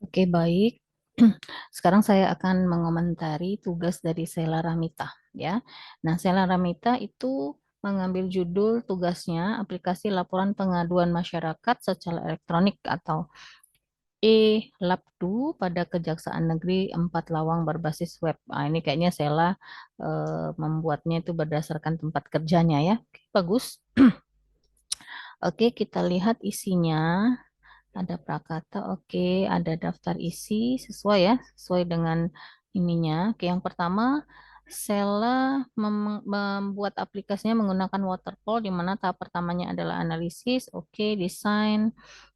Oke, baik. Sekarang saya akan mengomentari tugas dari Sela Ramita, ya. Nah, Sela Ramita itu mengambil judul tugasnya aplikasi laporan pengaduan masyarakat secara elektronik atau E-Labdu pada Kejaksaan Negeri 4 Lawang berbasis web. Nah, ini kayaknya Sela membuatnya itu berdasarkan tempat kerjanya, ya. Oke, bagus. Oke, kita lihat isinya. Ada prakata, oke. Ada daftar isi, sesuai ya, sesuai dengan ininya. Oke, yang pertama, Sela membuat aplikasinya menggunakan waterfall, di mana tahap pertamanya adalah analisis, oke, desain,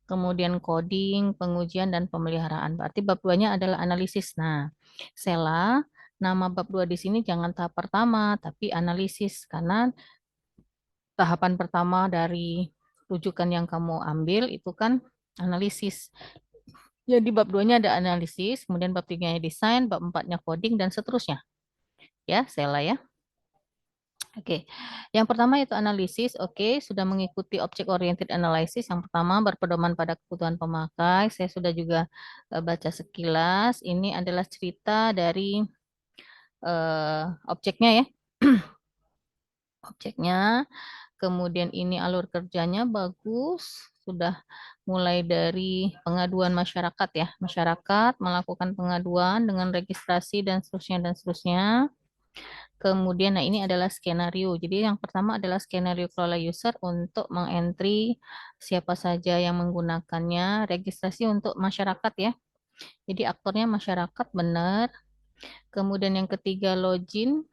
kemudian coding, pengujian, dan pemeliharaan. Berarti bab 2-nya adalah analisis. Nah, Sela, nama bab 2 di sini jangan tahap pertama, tapi analisis, karena tahapan pertama dari rujukan yang kamu ambil itu kan analisis. Jadi bab 2-nya ada analisis, kemudian bab 3-nya desain, bab 4-nya coding, dan seterusnya. Ya, Sela ya. Oke, yang pertama itu analisis. Oke, sudah mengikuti object oriented analysis. Yang pertama berpedoman pada kebutuhan pemakai. Saya sudah juga baca sekilas. Ini adalah cerita dari objeknya ya. Objeknya. Kemudian ini alur kerjanya bagus, sudah mulai dari pengaduan masyarakat ya. Masyarakat melakukan pengaduan dengan registrasi dan seterusnya dan seterusnya. Kemudian nah ini adalah skenario. Jadi yang pertama adalah skenario kelola user untuk mengentry siapa saja yang menggunakannya, registrasi untuk masyarakat ya. Jadi aktornya masyarakat benar. Kemudian yang ketiga login.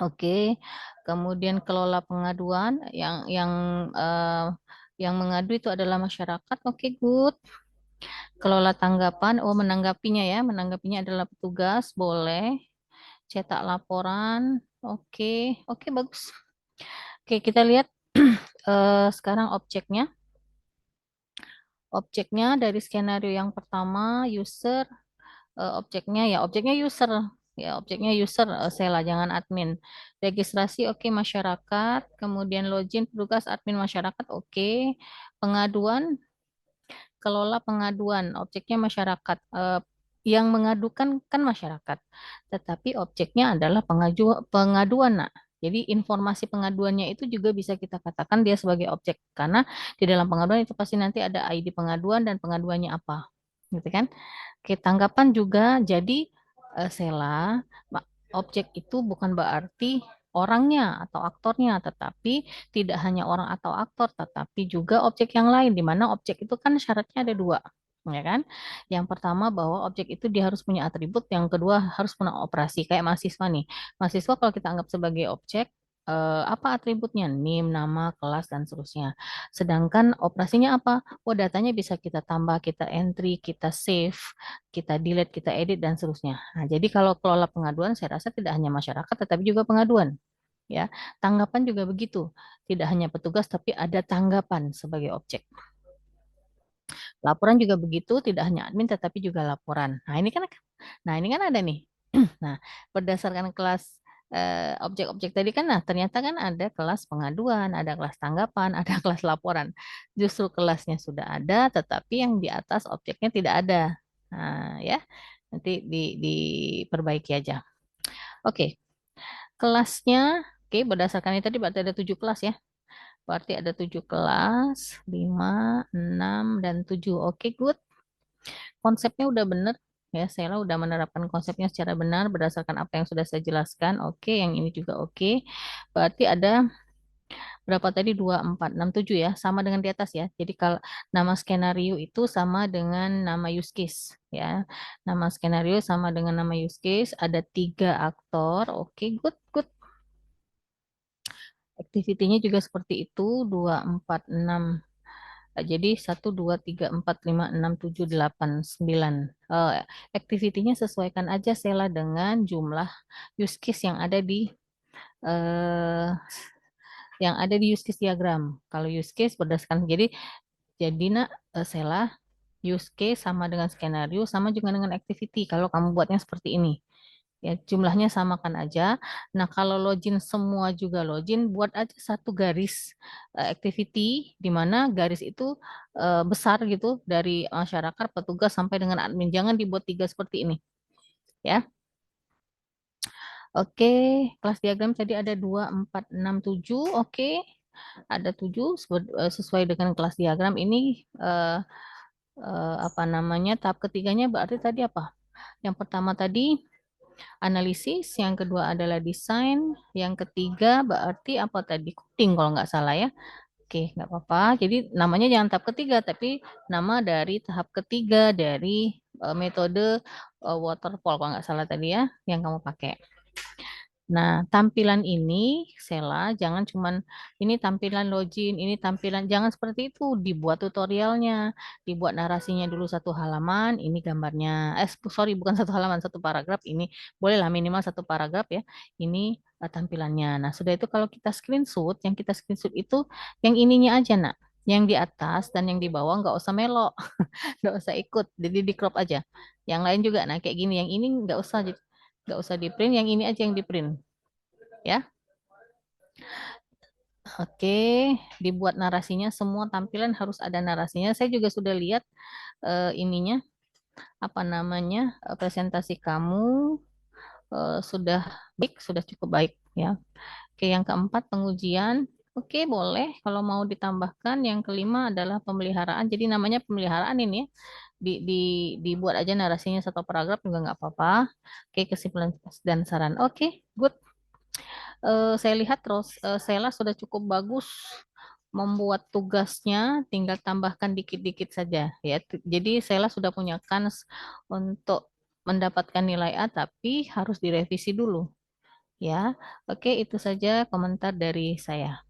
Oke, kemudian kelola pengaduan eh, yang mengadu itu adalah masyarakat. Oke, good. Kelola tanggapan, oh menanggapinya ya, menanggapinya adalah petugas, boleh. Cetak laporan, oke, oke bagus. Oke, kita lihat sekarang objeknya. Objeknya dari skenario yang pertama, user, objeknya user ya objeknya user Sela jangan admin registrasi oke masyarakat kemudian login petugas admin masyarakat oke pengaduan kelola pengaduan objeknya masyarakat yang mengadukan kan masyarakat tetapi objeknya adalah pengaduan nak jadi informasi pengaduannya itu juga bisa kita katakan dia sebagai objek karena di dalam pengaduan itu pasti nanti ada ID pengaduan dan pengaduannya apa gitu kan. Oke, tanggapan juga jadi Sela, objek itu bukan berarti orangnya atau aktornya, tetapi tidak hanya orang atau aktor, tetapi juga objek yang lain, di mana objek itu kan syaratnya ada dua, ya kan? Yang pertama bahwa objek itu dia harus punya atribut, yang kedua harus punya operasi, kayak mahasiswa nih. Mahasiswa kalau kita anggap sebagai objek, apa atributnya? NIM, nama, kelas, dan seterusnya. Sedangkan operasinya apa? Oh, datanya bisa kita tambah, kita entry, kita save, kita delete, kita edit, dan seterusnya. Nah, jadi kalau kelola pengaduan, saya rasa tidak hanya masyarakat, tetapi juga pengaduan. Ya, tanggapan juga begitu. Tidak hanya petugas, tapi ada tanggapan sebagai objek. Laporan juga begitu, tidak hanya admin, tetapi juga laporan. Nah ini kan ada nih. Nah, berdasarkan kelas objek-objek tadi kan, nah ternyata kan ada kelas pengaduan, ada kelas tanggapan, ada kelas laporan. Justru kelasnya sudah ada, tetapi yang di atas objeknya tidak ada. Nah, ya, nanti diperbaiki aja. Oke, kelasnya, oke, berdasarkan ini tadi berarti ada 7 kelas ya. Berarti ada 7 kelas, 5, 6, dan 7. Oke, good. Konsepnya udah benar. Ya, saya udah menerapkan konsepnya secara benar berdasarkan apa yang sudah saya jelaskan. Oke, yang ini juga oke. Berarti ada berapa tadi? 2, 4, 6, 7 ya. Sama dengan di atas ya. Jadi kalau nama skenario itu sama dengan nama use case. Ya, nama skenario sama dengan nama use case. Ada 3 aktor. Oke, good, good. Activity-nya juga seperti itu. 2, 4, 6. Jadi 1, 2, 3, 4, 5, 6, 7, 8, 9. Activity-nya sesuaikan aja Sela dengan jumlah use case eh, yang ada di use case diagram. Kalau use case berdasarkan jadi nak Sela use case sama dengan skenario sama juga dengan activity kalau kamu buatnya seperti ini Ya, jumlahnya samakan aja. Nah, kalau login semua juga login, buat aja satu garis activity di mana garis itu besar gitu dari masyarakat, petugas sampai dengan admin. Jangan dibuat tiga seperti ini, ya. Oke, kelas diagram tadi ada 2, 4, 6, 7. Oke, ada 7 sesuai dengan kelas diagram ini apa namanya? Tahap ketiganya berarti tadi apa? Yang pertama tadi analisis, yang kedua adalah desain, yang ketiga berarti apa tadi? Coding kalau nggak salah ya. Oke, nggak apa-apa. Jadi namanya jangan tahap ketiga, tapi nama dari tahap ketiga dari metode waterfall kalau nggak salah tadi ya, yang kamu pakai. Nah, tampilan ini, Sela, jangan cuman ini tampilan login, ini tampilan, jangan seperti itu. Dibuat tutorialnya, dibuat narasinya dulu satu halaman, ini gambarnya. Sorry, bukan satu halaman, satu paragraf. Ini bolehlah minimal satu paragraf ya. Ini tampilannya. Nah, sudah itu kalau kita screenshot, yang kita screenshot itu yang ininya aja, nak. Yang di atas dan yang di bawah nggak usah melok, nggak usah ikut, jadi di crop aja. Yang lain juga, nah kayak gini, yang ini nggak usah di print, yang ini aja yang di print ya. Oke, dibuat narasinya, semua tampilan harus ada narasinya. Saya juga sudah lihat ininya, apa namanya, presentasi kamu sudah baik, sudah cukup baik ya. Oke, yang keempat pengujian. Oke, boleh kalau mau ditambahkan. Yang kelima adalah pemeliharaan. Jadi namanya pemeliharaan ini ya. Dibuat aja narasinya satu paragraf juga nggak apa-apa. Oke, kesimpulan dan saran. Oke, good. Saya lihat terus Sela sudah cukup bagus membuat tugasnya, tinggal tambahkan dikit-dikit saja ya. Jadi Sela sudah punya kans untuk mendapatkan nilai A, tapi harus direvisi dulu ya. Oke, itu saja komentar dari saya.